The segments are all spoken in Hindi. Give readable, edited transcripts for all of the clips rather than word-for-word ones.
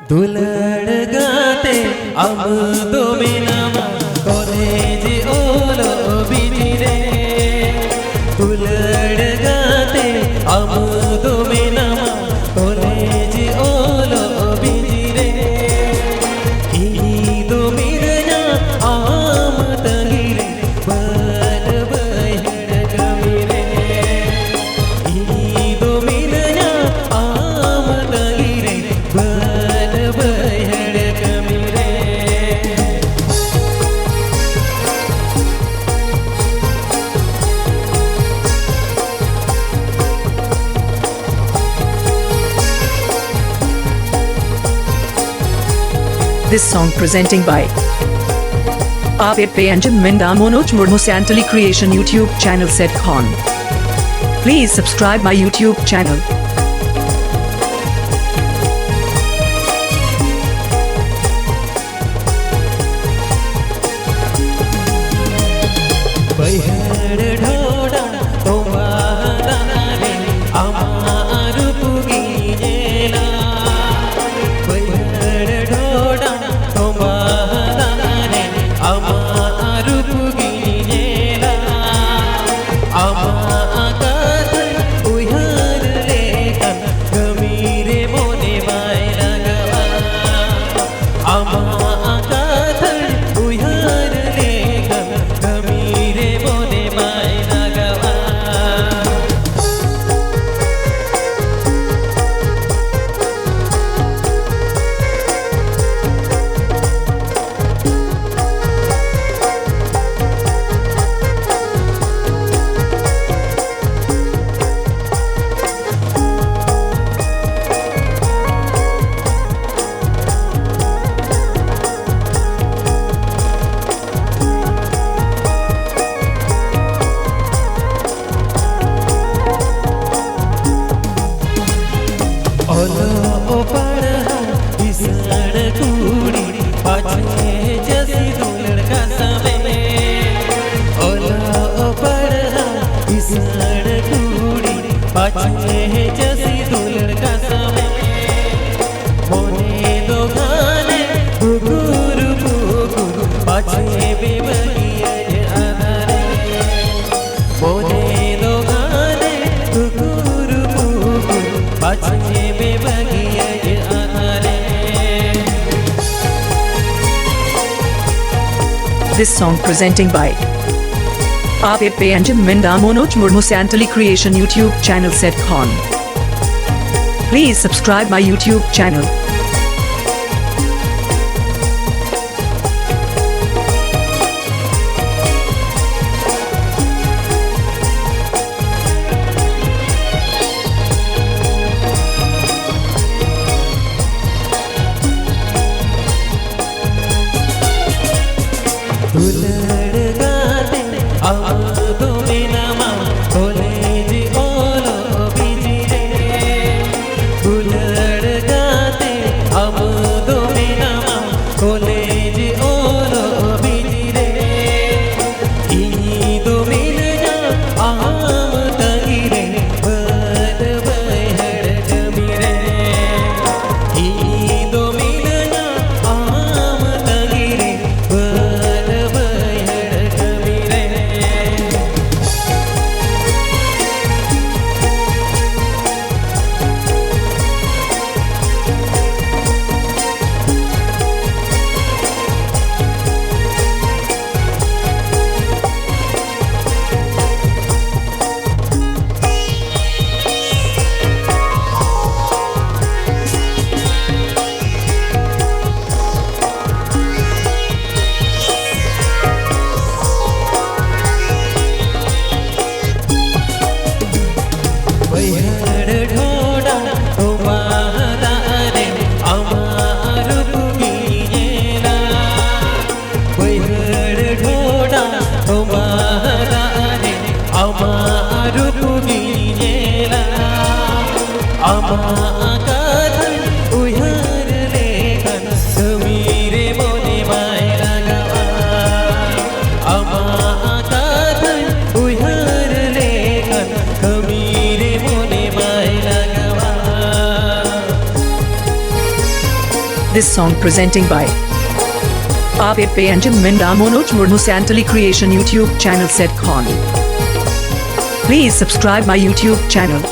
दुलड़ गाते अब दो बिना कॉलेज ओलो बिजरे दुलड़ गाते अब दो बिना कॉलेज ओलो बिजरे ई दो मिरना आम तगिरे बल बहड़ गमिरे ई दो मिरना आम तगिरे बल बहड़ गमिरे This song presenting by Apit Payanjan Minda Monoj Murmu Santali Creation YouTube channel set Khan. Please subscribe my YouTube channel. बहड़ ढोड़ा तुम्हारा रे अमार पुगीला बहड़ ढोड़ा तुम्हारा रे अमार पुगीला अमा कथन उहर लेकर गमीरे मोने बायला गवा अमा कथन उहर लेकर गमीरे मोने बायला गवा ओलो पढ़ा बिसड़ कूड़ी पाछे जैसी दो लड़का समय ओलो पढ़ा बिसड़ कूड़ी पाछे जैसी दो लड़का समय मोने दो गाने गुगुरु गुगुरु पाछे बेबगिया आधारे मोने दो गाने गुगुरु गुगुरु पाछे बेबगिया आधारे This song presenting by Apit Payanjan Minda Monoj Murmu Santali Creation YouTube channel set Khan. Please subscribe my YouTube channel. दुलड़ गाते अब दो बिना कॉलेज ओलो बिजरे दुलड़ गाते अब दो बिना कॉलेज ओलो बिजरे ई दो मिलना आम तगिरे बल बहड़ गमिरे ई दो मिलना आम तगिरे बल बहड़ गमिरे बहड़ ढोड़ा तुम्हारा रे अमार पुगीला बहड़ ढोड़ा तुम्हारा रे अमार पुगीला अमा कथन उहर लेकर गमीरे मोने बायला गवा अमा कथन उहर लेकर गमीरे मोने बायला गवा this song presenting by Aap Pe Anjum Minda Monoj Murmu Santali Creation YouTube channel set con. Please subscribe my YouTube channel.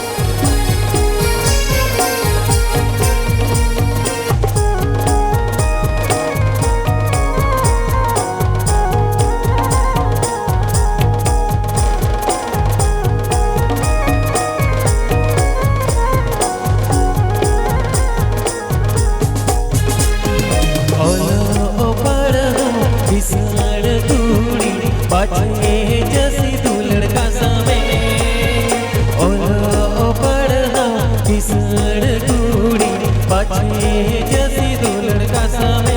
વિશાળ ધૂળી પાછે જસી તું લડકા સામે ઓલો પડહા વિશાળ ધૂળી પાછે જસી તું લડકા સામે